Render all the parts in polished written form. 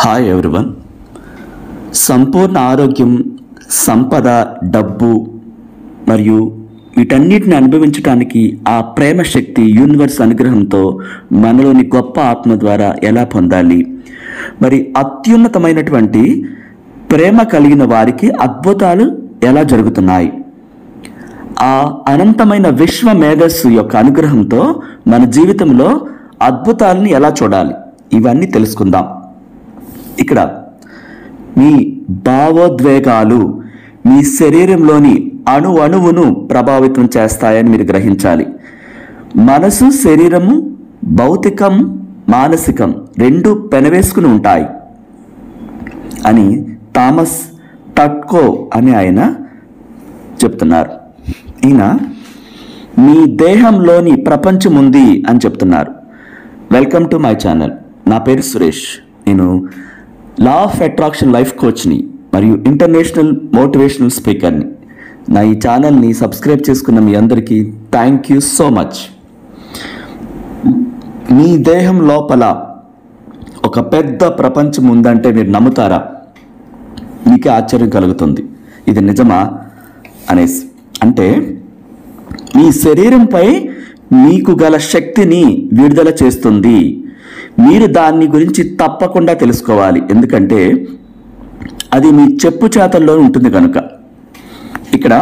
Hi everyone. సంపూర్ణ ఆరోగ్యం, సంపద, డబ్బు మరియు వీటన్నిటిని అనుభవించడానికి ఆ ప్రేమ శక్తి యూనివర్స్ అనుగ్రహంతో మనలోని గొప్ప ఆత్మ ద్వారా ఎలా పొందాలి, మరి అత్యున్నతమైనటువంటి ప్రేమ కలిగిన వారికి అద్భుతాలు ఎలా జరుగుతున్నాయి, ఆ అనంతమైన విశ్వ మేధస్సు యొక్క అనుగ్రహంతో మన జీవితంలో అద్భుతాలని ఎలా చూడాలి, ఇవన్నీ తెలుసుకుందాం. ఇక్కడ మీ భావోద్వేగాలు మీ శరీరంలోని అణువును ప్రభావితం చేస్తాయని మీరు గ్రహించాలి. మనసు, శరీరము, భౌతికం, మానసికం రెండు పెనవేసుకుని ఉంటాయి అని థామస్ టట్కో అని ఆయన చెప్తున్నారు. ఈయన మీ దేహంలోని ప్రపంచం ఉంది అని చెప్తున్నారు. Welcome to my channel. నా పేరు సురేష్. నేను లా ఆఫ్ అట్రాక్షన్ లైఫ్ కోచ్ని మరియు ఇంటర్నేషనల్ మోటివేషనల్ స్పీకర్ని. నా ఈ ఛానల్ని సబ్స్క్రైబ్ చేసుకున్న మీ అందరికీ థ్యాంక్ యూ సో మచ్. మీ దేహం లోపల ఒక పెద్ద ప్రపంచం ఉందంటే మీరు నమ్ముతారా? మీకే ఆశ్చర్యం కలుగుతుంది, ఇది నిజమా అనేసి. అంటే మీ శరీరంపై మీకు గల శక్తిని విడుదల చేస్తుంది. మీరు దాన్ని గురించి తప్పకుండా తెలుసుకోవాలి, ఎందుకంటే అది మీ చెప్పు చేతల్లో ఉంటుంది కనుక. ఇక్కడ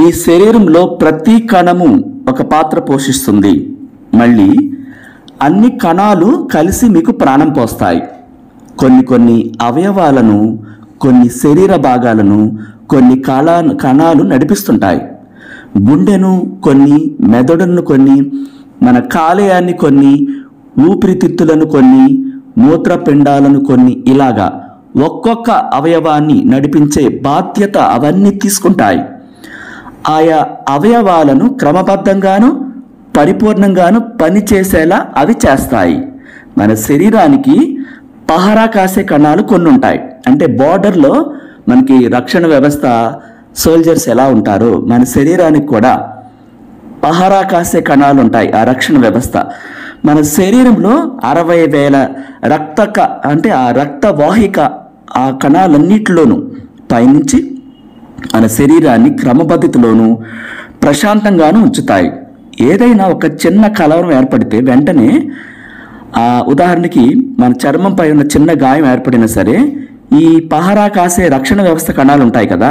ఈ శరీరంలో ప్రతి కణము ఒక పాత్ర పోషిస్తుంది. మళ్ళీ అన్ని కణాలు కలిసి మీకు ప్రాణం పోస్తాయి. కొన్ని అవయవాలను, కొన్ని శరీర భాగాలను కొన్ని కణాలు నడిపిస్తుంటాయి. గుండెను కొన్ని, మెదడును కొన్ని, మన కాలేయాన్ని కొన్ని, ఊపిరితిత్తులను కొన్ని, మూత్రపిండాలను కొన్ని, ఇలాగా ఒక్కొక్క అవయవాన్ని నడిపించే బాధ్యత అవన్నీ తీసుకుంటాయి. ఆయా అవయవాలను క్రమబద్ధంగాను పరిపూర్ణంగాను పనిచేసేలా అవి చేస్తాయి. మన శరీరానికి పహరా కాసే కణాలు కొన్ని ఉంటాయి. అంటే బార్డర్లో మనకి రక్షణ వ్యవస్థ సోల్జర్స్ ఎలా ఉంటారో మన శరీరానికి కూడా పహరా కాసే కణాలు ఉంటాయి, ఆ రక్షణ వ్యవస్థ. మన శరీరంలో 60,000 ఆ రక్తవాహిక ఆ కణాలన్నిటిలోనూ పయనించి మన శరీరాన్ని క్రమపద్ధతిలోనూ ప్రశాంతంగానూ ఉంచుతాయి. ఏదైనా ఒక చిన్న కలవరం ఏర్పడితే వెంటనే ఉదాహరణకి మన చర్మంపై ఉన్న చిన్న గాయం ఏర్పడినా సరే ఈ పహరా కాసే రక్షణ వ్యవస్థ కణాలు ఉంటాయి కదా,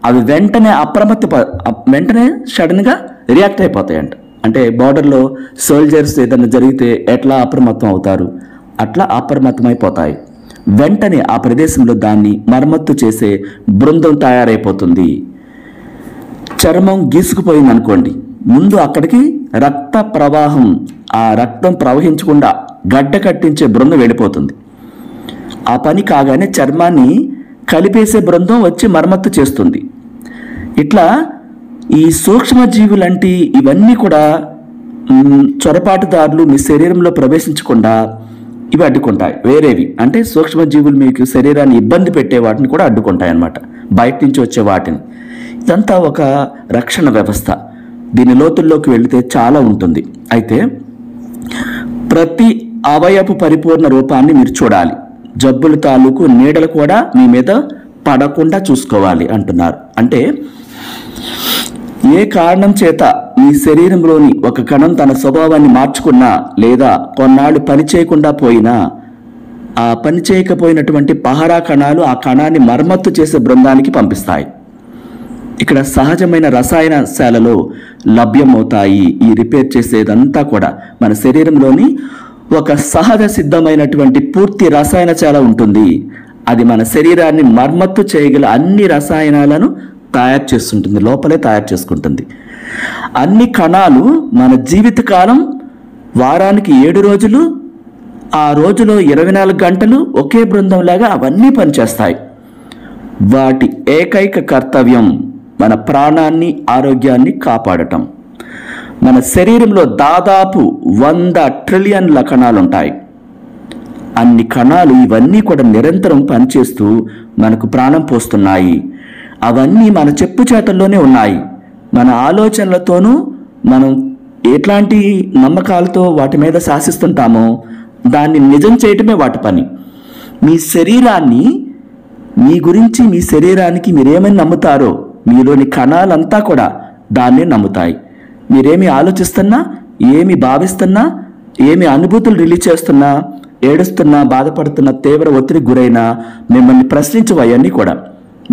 అవి వెంటనే సడన్గా రియాక్ట్ అయిపోతాయంట. అంటే బార్డర్లో సోల్జర్స్ ఏదైనా జరిగితే ఎట్లా అప్రమత్తం అవుతారు, అట్లా అప్రమత్తమైపోతాయి. వెంటనే ఆ ప్రదేశంలో దాన్ని మరమ్మత్తు చేసే బృందం తయారైపోతుంది. చర్మం గీసుకుపోయింది అనుకోండి, ముందు అక్కడికి రక్త ప్రవాహం, ఆ రక్తం ప్రవహించకుండా గడ్డ కట్టించే బృందం వెళ్ళిపోతుంది. ఆ పని కాగానే చర్మాన్ని కలిపేసే బృందం వచ్చి మరమ్మత్తు చేస్తుంది. ఇట్లా ఈ సూక్ష్మజీవులంటి ఇవన్నీ కూడా చొరపాటుదారులు మీ శరీరంలో ప్రవేశించకుండా ఇవి అడ్డుకుంటాయి. వేరేవి అంటే సూక్ష్మజీవులు మీకు శరీరాన్ని ఇబ్బంది పెట్టే వాటిని కూడా అడ్డుకుంటాయి అన్నమాట, బయట నుంచి వచ్చే వాటిని. ఇదంతా ఒక రక్షణ వ్యవస్థ. దీని లోతుల్లోకి వెళితే చాలా ఉంటుంది. అయితే ప్రతి అవయపు పరిపూర్ణ రూపాన్ని మీరు చూడాలి. జబ్బుల తాలూకు నీడలు కూడా మీ మీద పడకుండా చూసుకోవాలి అంటున్నారు. అంటే ఏ కారణం చేత మీ శరీరంలోని ఒక కణం తన స్వభావాన్ని మార్చుకున్నా లేదా కొన్నాళ్ళు పనిచేయకుండా పోయినా, ఆ పని చేయకపోయినటువంటి పహరా కణాలు ఆ కణాన్ని మరమ్మత్తు చేసే బృందానికి పంపిస్తాయి. ఇక్కడ సహజమైన రసాయనశాలలో లభ్యమవుతాయి. ఈ రిపేర్ చేసేదంతా కూడా మన శరీరంలోని ఒక సహజ సిద్ధమైనటువంటి పూర్తి రసాయనశాల ఉంటుంది. అది మన శరీరాన్ని మరమ్మత్తు చేయగల అన్ని రసాయనాలను తయారు చేస్తుంటుంది, లోపలే తయారు చేసుకుంటుంది. అన్ని కణాలు మన జీవితకాలం వారానికి 7 రోజులు, ఆ రోజులో 24 గంటలు ఒకే బృందంలాగా అవన్నీ పనిచేస్తాయి. వాటి ఏకైక కర్తవ్యం మన ప్రాణాన్ని, ఆరోగ్యాన్ని కాపాడటం. మన శరీరంలో దాదాపు 100 ట్రిలియన్ల కణాలు ఉంటాయి. అన్ని కణాలు ఇవన్నీ కూడా నిరంతరం పనిచేస్తూ మనకు ప్రాణం పోస్తున్నాయి. అవన్నీ మన చెప్పు చేతల్లోనే ఉన్నాయి. మన ఆలోచనలతోనూ మనం ఎట్లాంటి నమ్మకాలతో వాటి మీద శాసిస్తుంటామో దాన్ని నిజం చేయటమే వాటి పని. మీ శరీరాన్ని, మీ గురించి, మీ శరీరానికి మీరేమని నమ్ముతారో మీలోని కణాలంతా కూడా దాన్నే నమ్ముతాయి. మీరేమి ఆలోచిస్తున్నా, ఏమి భావిస్తున్నా, ఏమి అనుభూతులు రిలీజ్ చేస్తున్నా, ఏడుస్తున్నా, బాధపడుతున్నా, తీవ్ర ఒత్తిడికి గురైనా మిమ్మల్ని ప్రశ్నించవన్నీ కూడా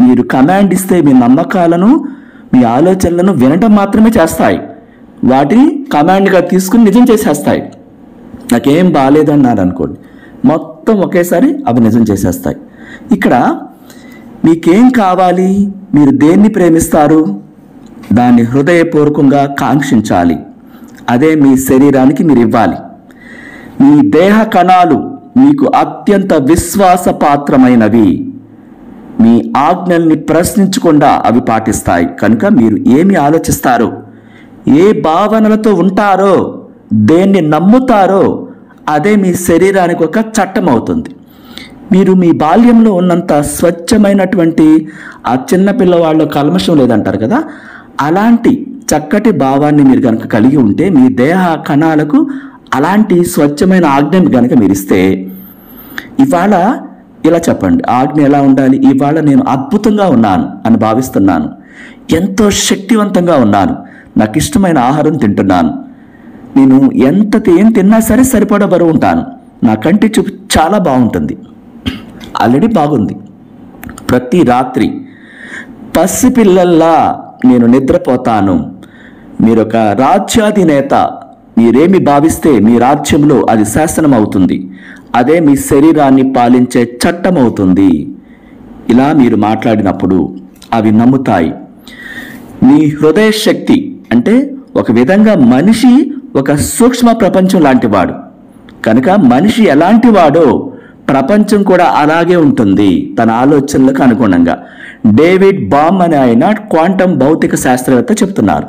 మీరు కమాండ్ ఇస్తే మీ నమ్మకాలను, మీ ఆలోచనలను వినటం మాత్రమే చేస్తాయి. వాటిని కమాండ్గా తీసుకుని నిజం చేసేస్తాయి. నాకేం బాగాలేదన్నారు అనుకోండి, మొత్తం ఒకేసారి అవి నిజం చేసేస్తాయి. ఇక్కడ మీకేం కావాలి, మీరు దేన్ని ప్రేమిస్తారు, దాన్ని హృదయపూర్వకంగా కాంక్షించాలి. అదే మీ శరీరానికి మీరు ఇవ్వాలి. మీ దేహ కణాలు మీకు అత్యంత విశ్వాసపాత్రమైనవి. మీ ఆజ్ఞల్ని ప్రశ్నించకుండా అవి పాటిస్తాయి. కనుక మీరు ఏమి ఆలోచిస్తారో, ఏ భావనలతో ఉంటారో, దేన్ని నమ్ముతారో అదే మీ శరీరానికి ఒక చట్టం అవుతుంది. మీరు మీ బాల్యంలో ఉన్నంత స్వచ్ఛమైనటువంటి ఆ చిన్న పిల్లవాళ్ళు కల్మషం లేదంటారు కదా, అలాంటి చక్కటి భావాన్ని మీరు కనుక కలిగి ఉంటే మీ దేహ కణాలకు అలాంటి స్వచ్ఛమైన ఆజ్ఞని కనుక మీరు ఇస్తే, ఇవాళ ఇలా చెప్పండి, ఆజ్ఞ ఎలా ఉండాలి, ఇవాళ నేను అద్భుతంగా ఉన్నాను అని భావిస్తున్నాను, ఎంతో శక్తివంతంగా ఉన్నాను, నాకు ఇష్టమైన ఆహారం తింటున్నాను, నేను ఏం తిన్నా సరే సరిపడా బరువు ఉంటాను, నా కంటి చూపు చాలా బాగుంటుంది, ఆల్రెడీ బాగుంది, ప్రతి రాత్రి పసిపిల్లల్లా నేను నిద్రపోతాను, మీరొక రాజ్యాధినేత, మీరేమి భావిస్తే మీ రాజ్యంలో అది శాసనం అవుతుంది, అదే మీ శరీరాన్ని పాలించే చట్టం అవుతుంది. ఇలా మీరు మాట్లాడినప్పుడు అవి నమ్ముతాయి. మీ హృదయ శక్తి అంటే ఒక విధంగా మనిషి ఒక సూక్ష్మ ప్రపంచం లాంటివాడు కనుక మనిషి ఎలాంటి వాడో ప్రపంచం కూడా అలాగే ఉంటుంది తన ఆలోచనలకు అనుగుణంగా. డేవిడ్ బామ్ అనే ఆయన క్వాంటం భౌతిక శాస్త్రవేత్త చెప్తున్నారు,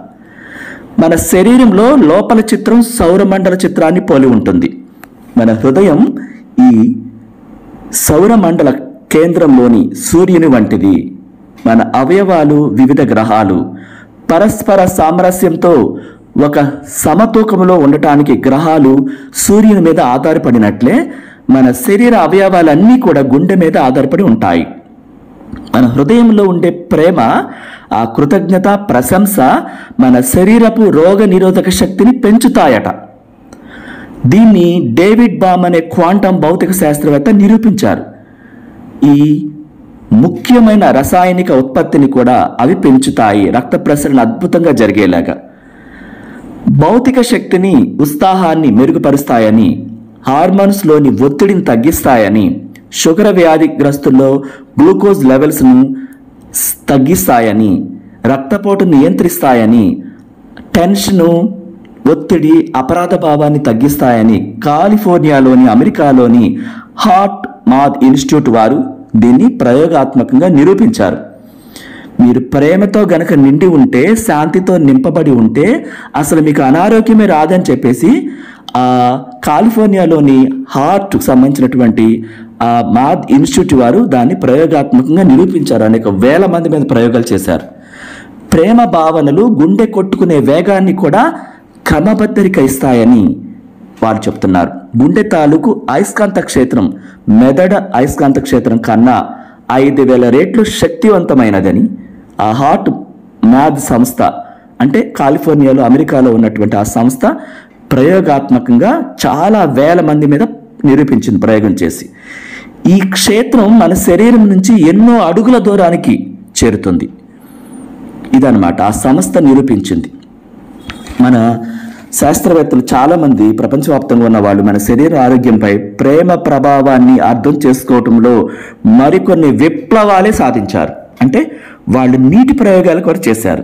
మన శరీరంలో లోపల చిత్రం సౌరమండల చిత్రాన్ని పోలి ఉంటుంది. మన హృదయం ఈ సౌరమండల కేంద్రంలోని సూర్యుని వంటిది. మన అవయవాలు వివిధ గ్రహాలు పరస్పర సామరస్యంతో ఒక సమతూకంలో ఉండటానికి గ్రహాలు సూర్యుని మీద ఆధారపడినట్లే మన శరీర అవయవాలన్నీ కూడా గుండె మీద ఆధారపడి ఉంటాయి. మన హృదయంలో ఉండే ప్రేమ, ఆ కృతజ్ఞత, ప్రశంస మన శరీరపు రోగ నిరోధక శక్తిని పెంచుతాయట. దీన్ని డేవిడ్ బామ్ అనే క్వాంటం భౌతిక శాస్త్రవేత్త నిరూపించారు. ఈ ముఖ్యమైన రసాయనిక ఉత్పత్తిని కూడా అవి పెంచుతాయి, రక్త ప్రసరణ అద్భుతంగా జరిగేలాగా. భౌతిక శక్తిని, ఉత్సాహాన్ని మెరుగుపరుస్తాయని, హార్మోన్స్లోని ఒత్తిడిని తగ్గిస్తాయని, షుగర్ వ్యాధిగ్రస్తుల్లో గ్లూకోజ్ లెవెల్స్ను తగ్గిస్తాయని, రక్తపోటు నియంత్రిస్తాయని, టెన్షను, ఒత్తిడి, అపరాధ భావాన్ని తగ్గిస్తాయని కాలిఫోర్నియాలోని, అమెరికాలోని హార్ట్ మాత్ ఇన్స్టిట్యూట్ వారు దీన్ని ప్రయోగాత్మకంగా నిరూపించారు. మీరు ప్రేమతో గనక నిండి ఉంటే, శాంతితో నింపబడి ఉంటే అసలు మీకు అనారోగ్యమే రాదని చెప్పేసి ఆ కాలిఫోర్నియాలోని హార్ట్కు సంబంధించినటువంటి ఆ మాద్ ఇన్స్టిట్యూట్ వారు దాన్ని ప్రయోగాత్మకంగా నిరూపించారు. అనేక వేల మంది మీద ప్రయోగాలు చేశారు. ప్రేమ భావనలు గుండె కొట్టుకునే వేగాన్ని కూడా క్రమబద్ధీకరిస్తాయని వారు చెప్తున్నారు. గుండె తాలూకు అయస్కాంత క్షేత్రం మెదడు అయస్కాంత క్షేత్రం కన్నా 5000 రెట్లు శక్తివంతమైనదని ఆ హార్ట్ మ్యాథ్ సంస్థ, అంటే కాలిఫోర్నియాలో, అమెరికాలో ఉన్నటువంటి ఆ సంస్థ ప్రయోగాత్మకంగా చాలా వేల మంది మీద నిరూపించింది ప్రయోగం చేసి. ఈ క్షేత్రం మన శరీరం నుంచి ఎన్నో అడుగుల దూరానికి చేరుతుంది. ఇదన్నమాట ఆ సంస్థ నిరూపించింది. మన శాస్త్రవేత్తలు చాలామంది ప్రపంచవ్యాప్తంగా ఉన్న వాళ్ళు మన శరీర ఆరోగ్యంపై ప్రేమ ప్రభావాన్ని అర్థం చేసుకోవటంలో మరికొన్ని విప్లవాలే సాధించారు. అంటే వాళ్ళు నీటి ప్రయోగాలు కూడా చేశారు.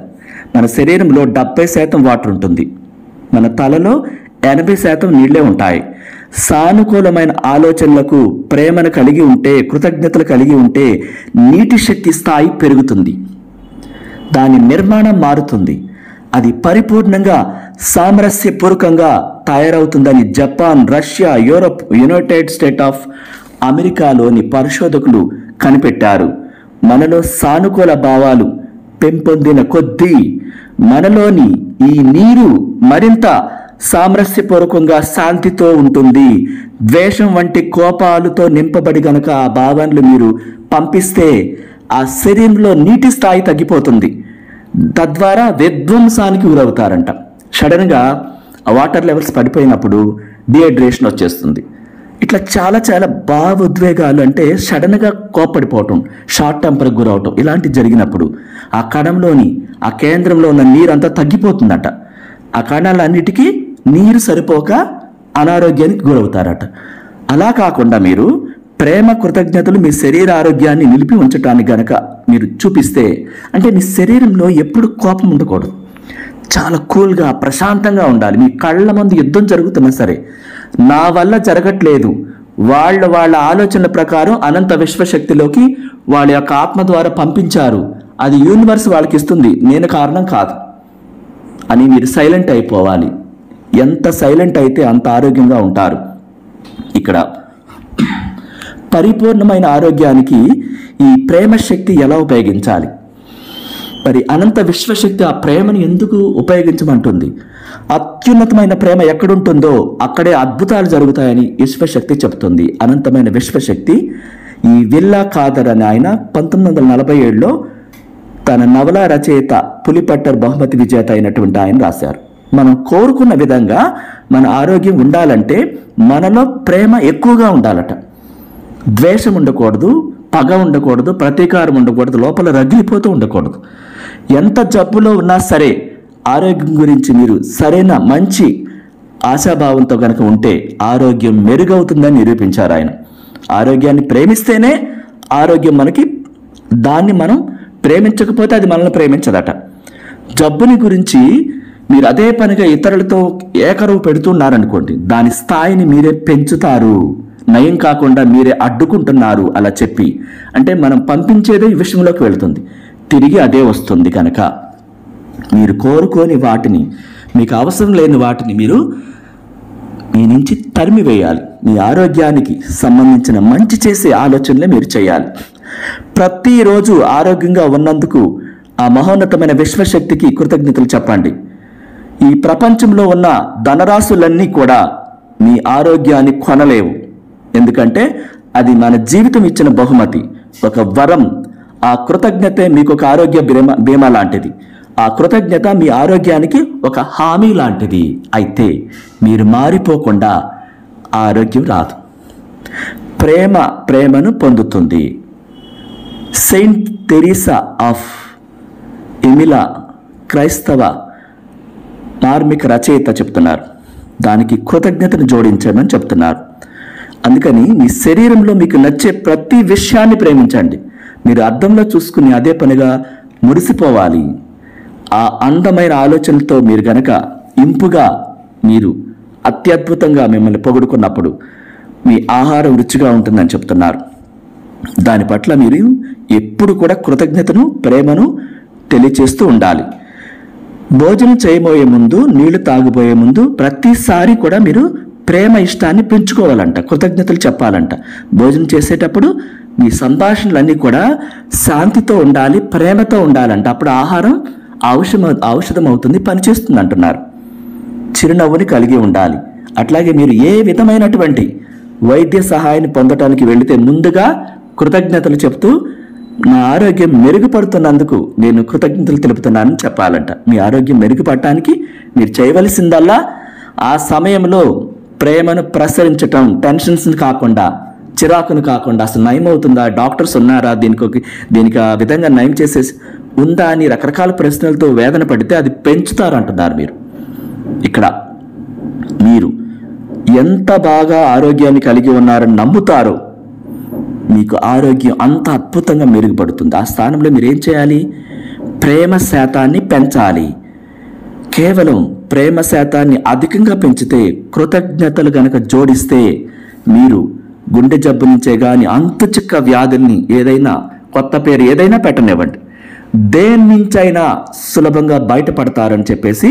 మన శరీరంలో 70% వాటర్ ఉంటుంది, మన తలలో 80% నీళ్లే ఉంటాయి. సానుకూలమైన ఆలోచనలకు, ప్రేమను కలిగి ఉంటే, కృతజ్ఞతలు కలిగి ఉంటే నీటి శక్తి స్థాయి పెరుగుతుంది, దాని నిర్మాణం మారుతుంది, అది పరిపూర్ణంగా సామరస్యపూర్వకంగా తయారవుతుందని Japan, Russia, Europe, United State of అమెరికాలోని పరిశోధకులు కనిపెట్టారు. మనలో సానుకూల భావాలు పెంపొందిన కొద్దీ మనలోని ఈ నీరు మరింత సామరస్యపూర్వకంగా శాంతితో ఉంటుంది. ద్వేషం వంటి కోపాలతో నింపబడి గనక ఆ భావనలు మీరు పంపిస్తే ఆ శరీరంలో నీటి స్థాయి తగ్గిపోతుంది. తద్వారా విధ్వంసానికి గురవుతారంట. సడన్గా ఆ వాటర్ లెవెల్స్ పడిపోయినప్పుడు డిహైడ్రేషన్ వచ్చేస్తుంది. ఇట్లా చాలా చాలా భావోద్వేగాలు, అంటే సడన్గా కోప్పడిపోవటం, షార్ట్ టెంపర్కి గురవటం, ఇలాంటివి జరిగినప్పుడు ఆ కణంలోని ఆ కేంద్రంలో ఉన్న నీరంతా తగ్గిపోతుందట. ఆ కణాలన్నిటికీ నీరు సరిపోక అనారోగ్యానికి గురవుతారట. అలా కాకుండా మీరు ప్రేమ కృతజ్ఞతలు మీ శరీర ఆరోగ్యాన్ని నిలిపి ఉంచడానికి గనక మీరు చూపిస్తే, అంటే మీ శరీరంలో ఎప్పుడు కోపం ఉండకూడదు, చాలా కూల్గా ప్రశాంతంగా ఉండాలి. మీ కళ్ళ ముందు యుద్ధం జరుగుతున్నా సరే, నా వల్ల జరగట్లేదు, వాళ్ళ ఆలోచనల ప్రకారం అనంత విశ్వశక్తిలోకి వాళ్ళ యొక్క ఆత్మ ద్వారా పంపించారు, అది యూనివర్స్ వాళ్ళకి ఇస్తుంది, నేను కారణం కాదు అని మీరు సైలెంట్ అయిపోవాలి. ఎంత సైలెంట్ అయితే అంత ఆరోగ్యంగా ఉంటారు. ఇక్కడ పరిపూర్ణమైన ఆరోగ్యానికి ఈ ప్రేమ శక్తి ఎలా ఉపయోగించాలి? మరి అనంత విశ్వశక్తి ఆ ప్రేమను ఎందుకు ఉపయోగించమంటుంది? అత్యున్నతమైన ప్రేమ ఎక్కడుంటుందో అక్కడే అద్భుతాలు జరుగుతాయని విశ్వశక్తి చెబుతుంది. అనంతమైన విశ్వశక్తి ఈ విల్లా ఖాదర్ అని ఆయన 1947లో తన నవల రచయిత పులిపట్టర్ బహుమతి విజేత అయినటువంటి ఆయన రాశారు. మనం కోరుకున్న విధంగా మన ఆరోగ్యం ఉండాలంటే మనలో ప్రేమ ఎక్కువగా ఉండాలట. ద్వేషం ఉండకూడదు, పగ ఉండకూడదు, ప్రతీకారం ఉండకూడదు, లోపల రగిలిపోతూ ఉండకూడదు. ఎంత జబ్బులో ఉన్నా సరే ఆరోగ్యం గురించి మీరు సరైన మంచి ఆశాభావంతో కనుక ఉంటే ఆరోగ్యం మెరుగవుతుందని నిరూపించారు ఆయన. ఆరోగ్యాన్ని ప్రేమిస్తేనే ఆరోగ్యం మనకి, దాన్ని మనం ప్రేమించకపోతే అది మనల్ని ప్రేమించదట. జబ్బుని గురించి మీరు అదే పనిగా ఇతరులతో ఏకరువు పెడుతున్నారనుకోండి, దాని స్థాయిని మీరే పెంచుతారు, నయం కాకుండా మీరే అడ్డుకుంటున్నారు. అలా చెప్పి అంటే మనం పంపించేదే ఈ విషయంలోకి వెళుతుంది, తిరిగి అదే వస్తుంది. కనుక మీరు కోరుకోని వాటిని, మీకు అవసరం లేని వాటిని మీరు మీ నుంచి తరిమివేయాలి. మీ ఆరోగ్యానికి సంబంధించిన మంచి చేసే ఆలోచనలే మీరు చేయాలి. ప్రతిరోజు ఆరోగ్యంగా ఉన్నందుకు ఆ మహోన్నతమైన విశ్వశక్తికి కృతజ్ఞతలు చెప్పండి. ఈ ప్రపంచంలో ఉన్న ధనరాశులన్నీ కూడా మీ ఆరోగ్యాన్ని కొనలేవు, ఎందుకంటే అది మన జీవితం ఇచ్చిన బహుమతి, ఒక వరం. ఆ కృతజ్ఞతే మీకు ఒక ఆరోగ్య బీమా లాంటిది. ఆ కృతజ్ఞత మీ ఆరోగ్యానికి ఒక హామీ లాంటిది. అయితే మీరు మారిపోకుండా ఆరోగ్యం రాదు. ప్రేమను పొందుతుంది. సెయింట్ తెరీసా ఆఫ్ ఎమిలా క్రైస్తవ మార్మిక రచయిత చెప్తున్నారు, దానికి కృతజ్ఞతను జోడించమని చెప్తున్నారు. అందుకని మీ శరీరంలో మీకు నచ్చే ప్రతి విషయాన్ని ప్రేమించండి. మీరు అద్దంలో చూసుకుని అదే పనిగా మురిసిపోవాలి. ఆ అందమైన ఆలోచనలతో మీరు గనక ఇంపుగా, మీరు అత్యద్భుతంగా మిమ్మల్ని పొగుడుకున్నప్పుడు మీ ఆహారం రుచిగా ఉంటుందని చెప్తున్నారు. దాని పట్ల మీరు ఎప్పుడు కూడా కృతజ్ఞతను, ప్రేమను తెలియచేస్తూ ఉండాలి. భోజనం చేయబోయే ముందు, నీళ్లు తాగబోయే ముందు ప్రతిసారి కూడా మీరు ప్రేమ ఇష్టాన్ని పెంచుకోవాలంట, కృతజ్ఞతలు చెప్పాలంట. భోజనం చేసేటప్పుడు మీ సంభాషణలన్నీ కూడా శాంతితో ఉండాలి, ప్రేమతో ఉండాలంట. అప్పుడు ఆహారం ఔషధం అవుతుంది, పనిచేస్తుంది అంటున్నారు. చిరునవ్వుని కలిగి ఉండాలి. అట్లాగే మీరు ఏ విధమైనటువంటి వైద్య సహాయాన్ని పొందటానికి వెళితే ముందుగా కృతజ్ఞతలు చెప్తూ, నా ఆరోగ్యం మెరుగుపడుతున్నందుకు నేను కృతజ్ఞతలు తెలుపుతున్నానని చెప్పాలంట. మీ ఆరోగ్యం మెరుగుపడటానికి మీరు చేయవలసిందల్లా ఆ సమయంలో ప్రేమను ప్రసరించటం, టెన్షన్స్ని కాకుండా, చిరాకును కాకుండా, అసలు నయం అవుతుందా, డాక్టర్స్ ఉన్నారా, దీనికి ఆ విధంగా నయం చేసేసి ఉందా అని రకరకాల ప్రశ్నలతో వేదన పడితే అది పెంచుతారు అంటున్నారు. మీరు ఇక్కడ మీరు ఎంత బాగా ఆరోగ్యాన్ని కలిగి ఉన్నారని నమ్ముతారో మీకు ఆరోగ్యం అంత అద్భుతంగా మెరుగుపడుతుంది. ఆ స్థానంలో మీరు ఏం చేయాలి? ప్రేమ శాతాన్ని పెంచాలి. కేవలం ప్రేమ శాతాన్ని అధికంగా పెంచితే, కృతజ్ఞతలు గనక జోడిస్తే, మీరు గుండె జబ్బు నుంచే కానీ అంతుచిక్క వ్యాధుల్ని, ఏదైనా కొత్త పేరు ఏదైనా పెట్టనివ్వండి, దేని నుంచైనా సులభంగా బయటపడతారని చెప్పేసి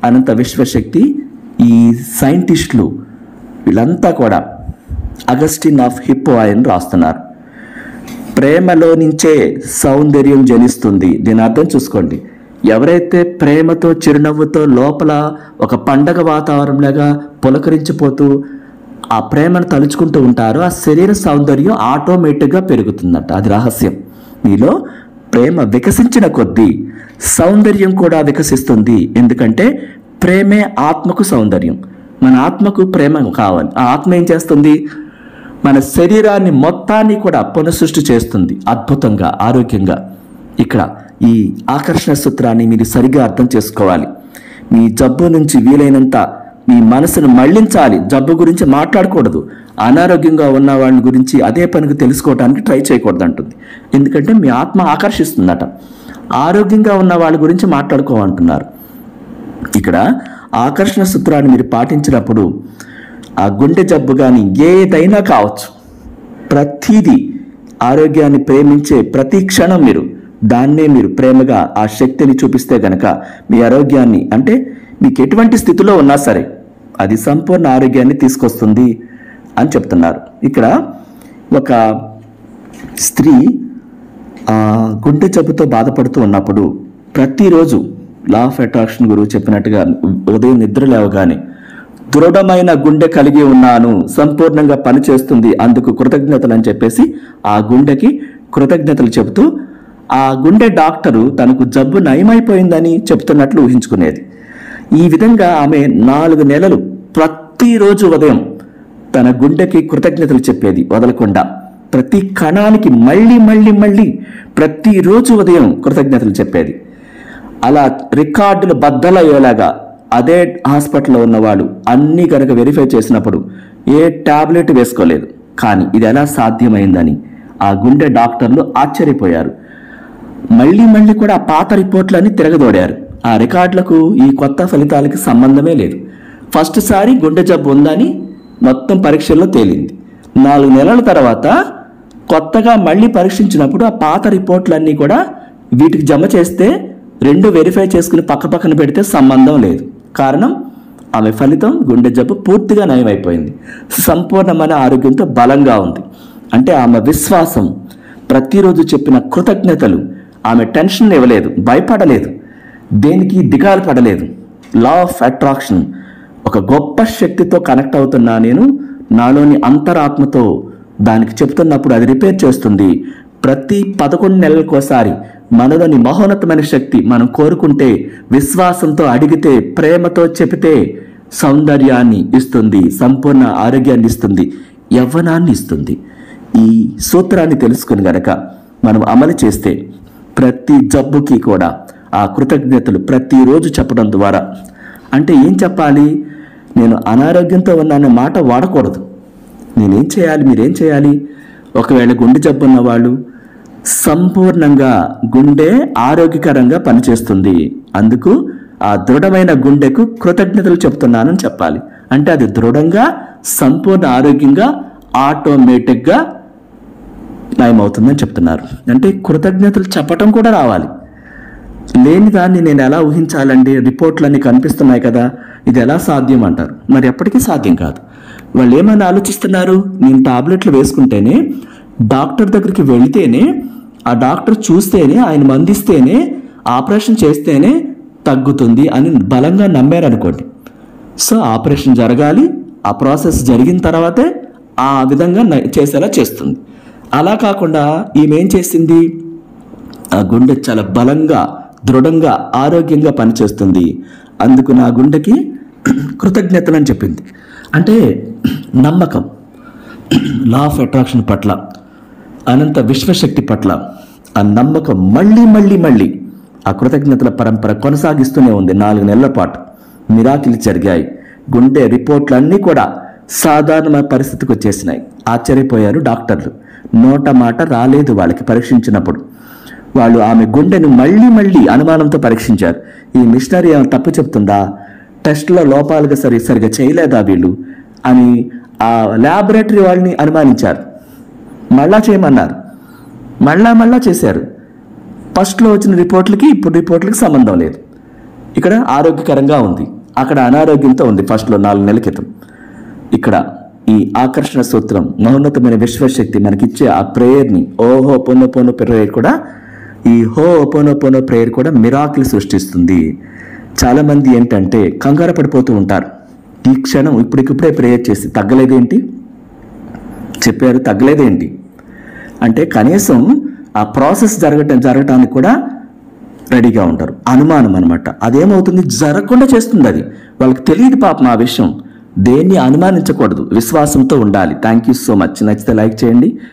అనంత విశ్వశక్తి, ఈ సైంటిస్టులు వీళ్ళంతా కూడా అగస్టిన్ ఆఫ్ హిప్పో అని రాస్తున్నారు. ప్రేమలో నుంచే సౌందర్యం జనిస్తుంది. దీని అర్థం చూసుకోండి. ఎవరైతే ప్రేమతో చిరునవ్వుతో లోపల ఒక పండగ వాతావరణంలాగా పులకరించిపోతూ ఆ ప్రేమను తలుచుకుంటూ ఉంటారో ఆ శరీర సౌందర్యం ఆటోమేటిక్గా పెరుగుతుందంట. అది రహస్యం. మీలో ప్రేమ వికసించిన కొద్దీ సౌందర్యం కూడా వికసిస్తుంది. ఎందుకంటే ప్రేమే ఆత్మకు సౌందర్యం. మన ఆత్మకు ప్రేమ కావాలి. ఆ ఆత్మ ఏం చేస్తుంది? మన శరీరాన్ని మొత్తాన్ని కూడా పునఃసృష్టి చేస్తుంది అద్భుతంగా, ఆరోగ్యంగా. ఇక్కడ ఈ ఆకర్షణ సూత్రాన్ని మీరు సరిగ్గా అర్థం చేసుకోవాలి. మీ జబ్బు నుంచి వీలైనంత మీ మనసును మళ్లించాలి. జబ్బు గురించి మాట్లాడకూడదు. అనారోగ్యంగా ఉన్న వాళ్ళ గురించి అదే పనికి తెలుసుకోవడానికి ట్రై చేయకూడదు అంటుంది. ఎందుకంటే మీ ఆత్మ ఆకర్షిస్తుందట. ఆరోగ్యంగా ఉన్న వాళ్ళ గురించి మాట్లాడుకోమంటున్నారు. ఇక్కడ ఆకర్షణ సూత్రాన్ని మీరు పాటించినప్పుడు ఆ గుండె జబ్బు కానీ ఏదైనా కావచ్చు, ప్రతిదీ ఆరోగ్యాన్ని ప్రేమించే ప్రతి క్షణం దాన్నే మీరు ప్రేమగా ఆ శక్తిని చూపిస్తే గనక మీ ఆరోగ్యాన్ని, అంటే మీకు ఎటువంటి స్థితిలో ఉన్నా సరే అది సంపూర్ణ ఆరోగ్యాన్ని తీసుకొస్తుంది అని చెప్తున్నారు. ఇక్కడ ఒక స్త్రీ గుండె జబ్బుతో బాధపడుతూ ఉన్నప్పుడు ప్రతిరోజు లా ఆఫ్ అట్రాక్షన్ గురువు చెప్పినట్టుగా ఉదయం నిద్ర లేవగానే దృఢమైన గుండె కలిగి ఉన్నాను, సంపూర్ణంగా పనిచేస్తుంది, అందుకు కృతజ్ఞతలు అని చెప్పేసి ఆ గుండెకి కృతజ్ఞతలు చెబుతూ ఆ గుండె డాక్టరు తనకు జబ్బు నయమైపోయిందని చెప్తున్నట్లు ఊహించుకునేది. ఈ విధంగా ఆమె 4 నెలలు ప్రతిరోజు ఉదయం తన గుండెకి కృతజ్ఞతలు చెప్పేది వదలకుండా. ప్రతి కణానికి మళ్ళీ మళ్ళీ మళ్ళీ ప్రతిరోజు ఉదయం కృతజ్ఞతలు చెప్పేది. అలా రికార్డులు బద్దలయ్యేలాగా అదే హాస్పిటల్లో ఉన్నవాళ్ళు అన్నీ కనుక వెరిఫై చేసినప్పుడు ఏ టాబ్లెట్ వేసుకోలేదు. కానీ ఇది ఎలా సాధ్యమైందని ఆ గుండె డాక్టర్లు ఆశ్చర్యపోయారు. మళ్ళీ మళ్ళీ కూడా ఆ పాత రిపోర్ట్లన్నీ తిరగదోడారు. ఆ రికార్డులకు ఈ కొత్త ఫలితాలకి సంబంధమే లేదు. ఫస్ట్ సారి గుండె జబ్బు ఉందని మొత్తం పరీక్షల్లో తేలింది. 4 నెలల తర్వాత కొత్తగా మళ్ళీ పరీక్షించినప్పుడు ఆ పాత రిపోర్ట్లన్నీ కూడా వీటికి జమ చేస్తే 2 వెరిఫై చేసుకుని పక్కన పెడితే సంబంధం లేదు. కారణం ఆమె ఫలితం గుండె జబ్బు పూర్తిగా నయమైపోయింది, సంపూర్ణమైన ఆరోగ్యంతో బలంగా ఉంది. అంటే ఆమె విశ్వాసం, ప్రతిరోజు చెప్పిన కృతజ్ఞతలు, ఆమె టెన్షన్ ఇవ్వలేదు, భయపడలేదు, దేనికి దిగాలు పడలేదు. లా ఆఫ్ అట్రాక్షన్ ఒక గొప్ప శక్తితో కనెక్ట్ అవుతున్నా నేను, నాలోని అంతరాత్మతో దానికి చెప్తున్నప్పుడు అది రిపేర్ చేస్తుంది. ప్రతి 11 నెలలకోసారి మనలోని మహోన్నతమైన శక్తి మనం కోరుకుంటే, విశ్వాసంతో అడిగితే, ప్రేమతో చెబితే సౌందర్యాన్ని ఇస్తుంది, సంపూర్ణ ఆరోగ్యాన్ని ఇస్తుంది, యవ్వనాన్ని ఇస్తుంది. ఈ సూత్రాన్ని తెలుసుకుని గనక మనం అమలు చేస్తే ప్రతి జబ్బుకి కూడా ఆ కృతజ్ఞతలు ప్రతిరోజు చెప్పడం ద్వారా, అంటే ఏం చెప్పాలి? నేను అనారోగ్యంతో ఉన్నాననే మాట వాడకూడదు. నేనేం చేయాలి, మీరేం చేయాలి? ఒకవేళ గుండె జబ్బు ఉన్న వాళ్ళు సంపూర్ణంగా గుండె ఆరోగ్యకరంగా పనిచేస్తుంది, అందుకు ఆ దృఢమైన గుండెకు కృతజ్ఞతలు చెప్తున్నానని చెప్పాలి. అంటే అది దృఢంగా సంపూర్ణ ఆరోగ్యంగా ఆటోమేటిక్గా నయమవుతుందని చెప్తున్నారు. అంటే కృతజ్ఞతలు చెప్పటం కూడా రావాలి. లేని దాన్ని నేను ఎలా ఊహించాలండి? రిపోర్ట్లన్నీ కనిపిస్తున్నాయి కదా, ఇది ఎలా సాధ్యం అంటారు. మరి ఎప్పటికీ సాధ్యం కాదు. వాళ్ళు ఏమైనా ఆలోచిస్తున్నారు? నేను టాబ్లెట్లు వేసుకుంటేనే, డాక్టర్ దగ్గరికి వెళితేనే, ఆ డాక్టర్ చూస్తేనే, ఆయన మందిస్తేనే, ఆపరేషన్ చేస్తేనే తగ్గుతుంది అని బలంగా నమ్మారనుకోండి. సో ఆపరేషన్ జరగాలి, ఆ ప్రాసెస్ జరిగిన తర్వాతే ఆ విధంగా చేసేలా చేస్తుంది. అలా కాకుండా ఈమె ఏం చేసింది? ఆ గుండె చాలా బలంగా, దృఢంగా, ఆరోగ్యంగా పనిచేస్తుంది, అందుకు నా గుండెకి కృతజ్ఞతలు అని చెప్పింది. అంటే నమ్మకం, లా ఆఫ్ అట్రాక్షన్ పట్ల, అనంత విశ్వశక్తి పట్ల ఆ నమ్మకం మళ్ళీ మళ్ళీ మళ్ళీ ఆ కృతజ్ఞతల పరంపర కొనసాగిస్తూనే ఉంది. 4 నెలల పాటు మిరాకిల్ జరిగాయి. గుండె రిపోర్ట్లన్నీ కూడా సాధారణ పరిస్థితికి వచ్చేసినాయి. ఆశ్చర్యపోయారు డాక్టర్లు. నోట మాట రాలేదు వాళ్ళకి పరీక్షించినప్పుడు. వాళ్ళు ఆమె గుండెను మళ్ళీ మళ్ళీ అనుమానంతో పరీక్షించారు. ఈ మిషనరీ ఏమైనా తప్పు చెప్తుందా, టెస్ట్లో లోపాలుగా సరిగా చేయలేదా వీళ్ళు అని ఆ ల్యాబొరేటరీ వాళ్ళని అనుమానించారు. మళ్ళా చేయమన్నారు, మళ్ళా చేశారు. ఫస్ట్లో వచ్చిన రిపోర్ట్లకి ఇప్పుడు రిపోర్ట్లకి సంబంధం లేదు. ఇక్కడ ఆరోగ్యకరంగా ఉంది, అక్కడ అనారోగ్యంతో ఉంది ఫస్ట్లో 4 నెలల క్రితం. ఇక్కడ ఈ ఆకర్షణ సూత్రం, మహోన్నతమైన విశ్వశక్తి మనకిచ్చే ఆ ప్రేయర్ని, ఓహో పొన్ను ప్రేయర్ కూడా ఈ హోపోనోపోనో ప్రేయర్ కూడా మిరాకిల్ సృష్టిస్తుంది. చాలామంది ఏంటంటే కంగారు పడిపోతూ ఉంటారు. ఈ క్షణం ఇప్పుడిప్పుడే ప్రేయర్ చేసి తగ్గలేదేంటి, చెప్పారు తగ్గలేదేంటి అంటే కనీసం ఆ ప్రాసెస్ జరగటానికి కూడా రెడీగా ఉంటారు. అనుమానం అనమాట. అదేమవుతుంది, జరగకుండా చేస్తుంది. అది వాళ్ళకి తెలియదు పాపం ఆ విషయం. దేన్ని అనుమానించకూడదు, విశ్వాసంతో ఉండాలి. Thank you so much. నచ్చితే లైక్ చేయండి.